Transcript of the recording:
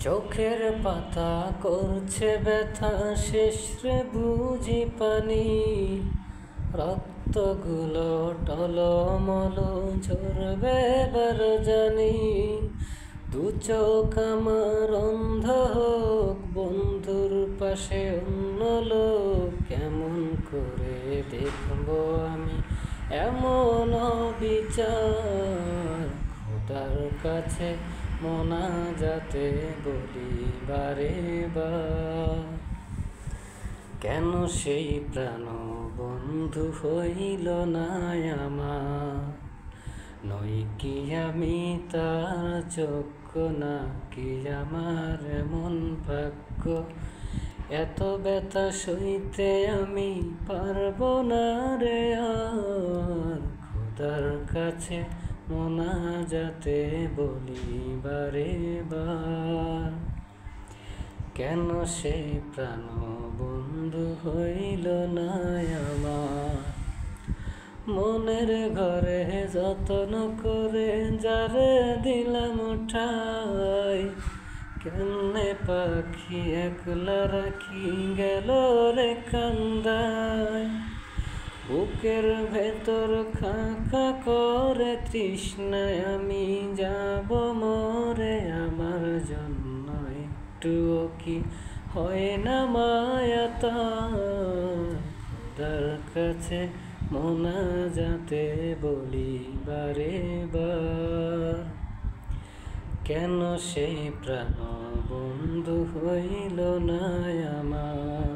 চোখের পাতা করছে ব্যথা, শেষ রে বুঝি পানি। রক্তগুলো টলমল ঝরবে এবার জানি। দু চোখ আমার অন্ধ হোক, বন্ধুর পাশে অন্য লোক। কেমন করে দেখবো আমি এমন অবিচার? খোদার কাছে মোনাজাতে বলি বারে বার। কেন সেই প্রাণ বন্ধু হইল না আমার? নই কি আমি তার চক্ষু, না কি আমার এমন ভাগ্য? এত ব্যথা সইতে আমি পারবো না রে আর। খোদার কাছে মোনাজাতে বলি বারে বার। কেন সেই প্রাণ বন্ধু হইল না আমার? মনের ঘরে যত্ন করে যারে দিলাম ঠাই, কেমনে পাখি একলা রাখি গেল রে কান্দায়। বুকের ভেতর খাঁকা করে তৃষ্ণায় আমি যাব মরে। আমার জন্য একটুও কি হয় না মায়া তার? খোদার কাছে মোনাজাতে বলি বারে বার। কেন সেই প্রাণ বন্ধু হইল না আমার?